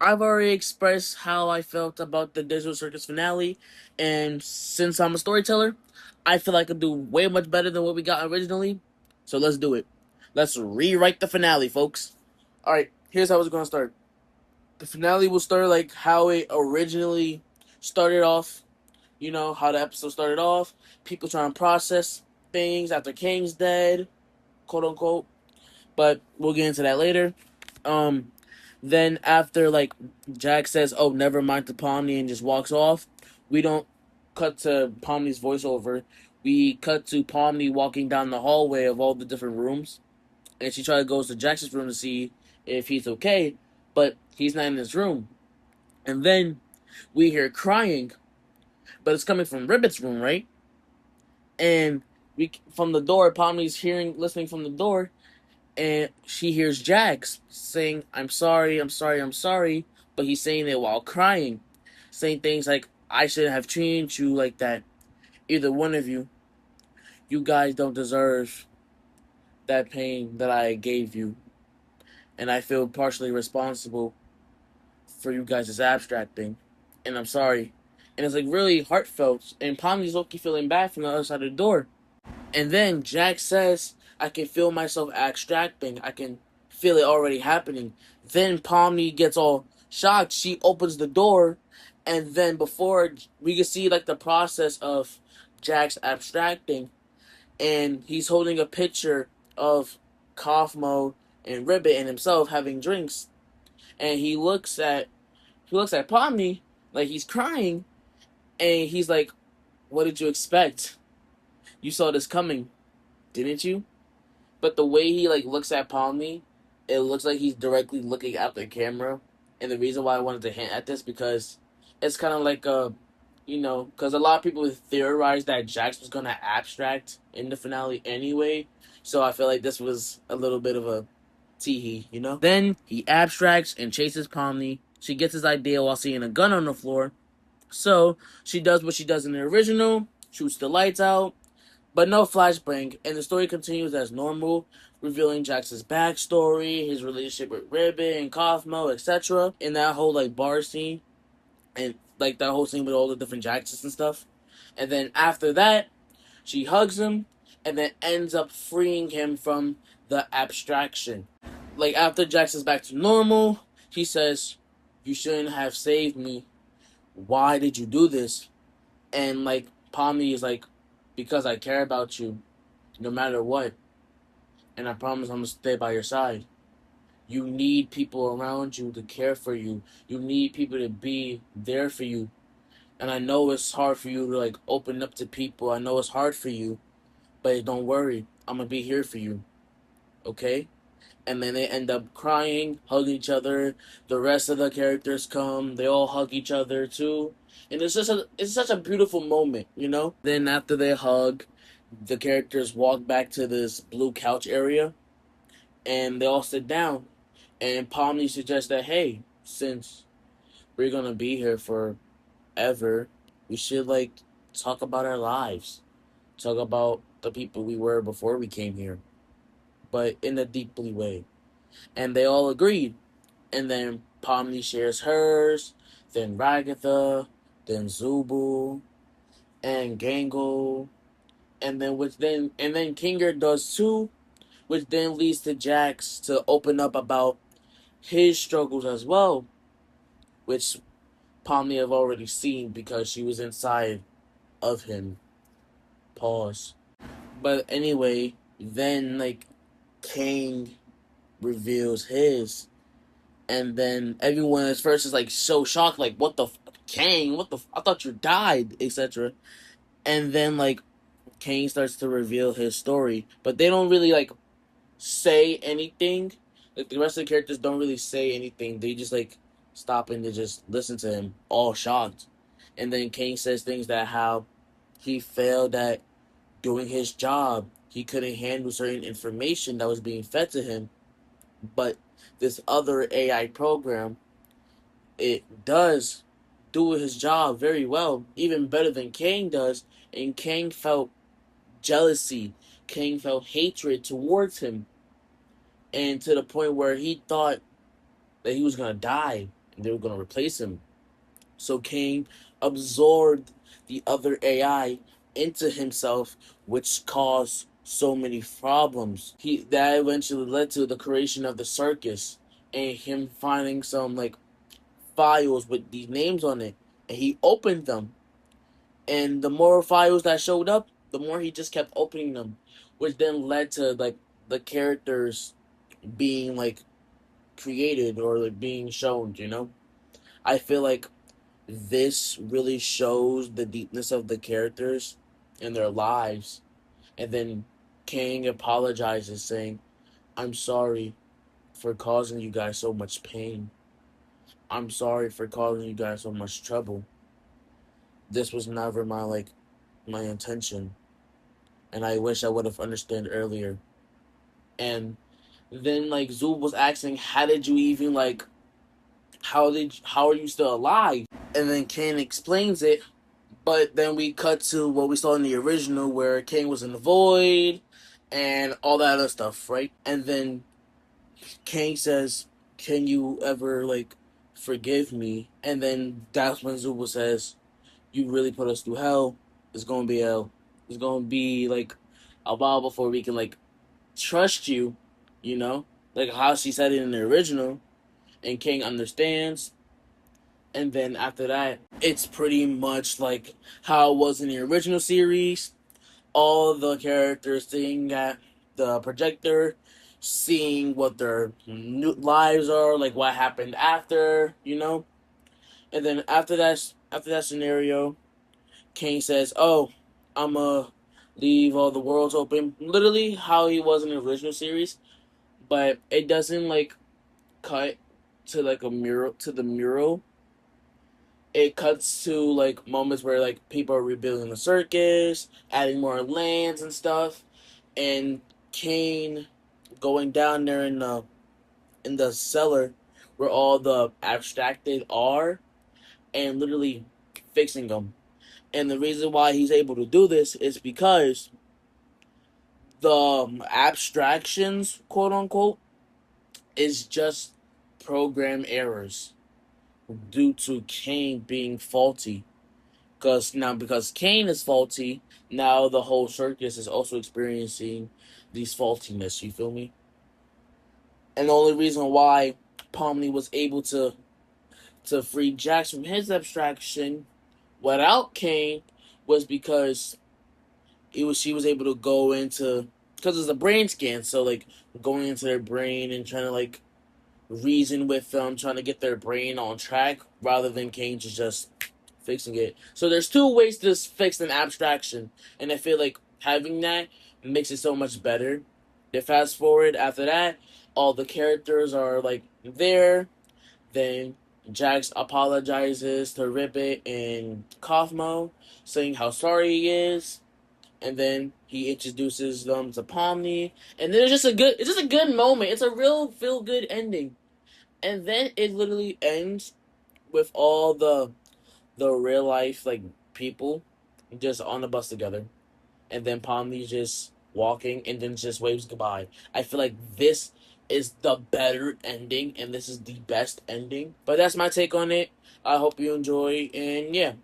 I've already expressed how I felt about the Digital Circus finale, and since I'm a storyteller, I feel I could do way much better than what we got originally. So let's do it. Let's rewrite the finale, folks. Alright, here's how it's gonna start. The finale will start like how it originally started off. You know, how the episode started off. People trying to process things after Kang's dead, quote unquote. But we'll get into that later. Um, then after like Jack says, "Oh, never mind" to Pomni and just walks off, we don't cut to Pomni's voiceover. We cut to Pomni walking down the hallway of all the different rooms, and she tries to goes to Jack's room to see if he's okay, but he's not in his room. And then we hear crying, but it's coming from Ribbit's room, right? And we from the door, Pomni's listening from the door, and she hears Jax saying, "I'm sorry, I'm sorry, I'm sorry," but he's saying it while crying, saying things like, "I shouldn't have treated you like that. Either one of you, you guys don't deserve that pain that I gave you, and I feel partially responsible for you guys' abstracting, and I'm sorry." And it's like really heartfelt, and Pomni's Loki feeling bad from the other side of the door. And then Jack says, "I can feel myself abstracting. I can feel it already happening." Then Pomni gets all shocked. She opens the door, and then before we can see like the process of Jack's abstracting, and he's holding a picture of Kaufmo and Ribbit and himself having drinks, and he looks at Pomni like he's crying, and he's like, "What did you expect? You saw this coming, didn't you?" But the way he like looks at Palmy, it looks like he's directly looking at the camera. And the reason why I wanted to hint at this because it's kind of like because a lot of people theorized that Jax was gonna abstract in the finale anyway. So I feel like this was a little bit of a teehee. Then he abstracts and chases Pomni. She gets his idea while seeing a gun on the floor. So she does what she does in the original, shoots the lights out, but no flashbang, and the story continues as normal, revealing Jax's backstory, his relationship with Ribbit and Cosmo, etc. In that whole like bar scene, and like that whole scene with all the different Jaxes and stuff. And then after that, she hugs him, and then ends up freeing him from the abstraction. Like after Jax is back to normal, he says, "You shouldn't have saved me. Why did you do this?" And like Pomni is like, "Because I care about you, no matter what. And I promise I'm gonna stay by your side. You need people around you to care for you. You need people to be there for you. And I know it's hard for you to like open up to people. I know it's hard for you, but don't worry. I'm gonna be here for you. Okay?" And then they end up crying, hugging each other. The rest of the characters come. They all hug each other too. And it's such a beautiful moment. Then after they hug, the characters walk back to this blue couch area, and they all sit down. And Pomni suggests that, hey, since we're gonna be here forever, we should like talk about our lives, talk about the people we were before we came here, but in a deeply way. And they all agreed. And then Pomni shares hers, then Ragatha, then Zubu, and Gangle, and then Kinger does too, which then leads to Jax to open up about his struggles as well, which Pomni have already seen because she was inside of him. Pause. But anyway, then like Kang reveals his, and then everyone at first is like so shocked, like what the Kang, I thought you died, etc. And then like Kang starts to reveal his story, but they don't really like say anything. Like the rest of the characters don't really say anything. They just like stop and they just listen to him, all shocked. And then Kang says things that how he failed at doing his job. He couldn't handle certain information that was being fed to him. But this other AI program, it does do his job very well, even better than Kang does. And Kang felt jealousy. Kang felt hatred towards him, and to the point where he thought that he was gonna die. They were gonna replace him. So Kang absorbed the other AI into himself, which caused so many problems. That eventually led to the creation of the circus and him finding some like files with these names on it, and he opened them. And the more files that showed up, the more he just kept opening them, which then led to like the characters being like created or like being shown. I feel like this really shows the deepness of the characters and their lives. And then Kang apologizes, saying, "I'm sorry for causing you guys so much pain. I'm sorry for causing you guys so much trouble. This was never my intention, and I wish I would have understood earlier." And then like Zub was asking, "How did you even how are you still alive?" And then Kang explains it. But then we cut to what we saw in the original where Kang was in the void and all that other stuff, right? And then Kang says, "Can you ever forgive me?" And then that's when Zuba says, "You really put us through hell. It's gonna be hell. It's gonna be like a while before we can trust you, you know? Like how she said it in the original." And Kang understands. And then after that, it's pretty much like how it was in the original series. All the characters seeing at the projector, seeing what their new lives are, like what happened after. And then after that scenario, Kane says, "Oh, I'ma leave all the worlds open." Literally how he was in the original series, but it doesn't cut to a mural to the mural. It cuts to moments where people are rebuilding the circus, adding more lands and stuff, and Kane going down there in the cellar where all the abstracted are and literally fixing them. And the reason why he's able to do this is because the abstractions, quote unquote, is just program errors due to Kane being faulty. Because Kane is faulty, now the whole circus is also experiencing these faultiness. You feel me? And the only reason why Pomni was able to free Jax from his abstraction without Kane was because she was able to go into, because it's a brain scan, so going into their brain and trying to reason with them, trying to get their brain on track rather than Kane just fixing it. So there's two ways to fix an abstraction, and I feel like having that makes it so much better. Then fast forward after that, all the characters are there. Then Jax apologizes to Ribbit and Kaufmo, saying how sorry he is, and then he introduces them to Pomni, and then it's just a good moment. It's a real feel good ending, and then it literally ends with all the real life people just on the bus together, and then Pomni just walking and then just waves goodbye. I feel like this is the better ending and this is the best ending. But that's my take on it. I hope you enjoy, and yeah.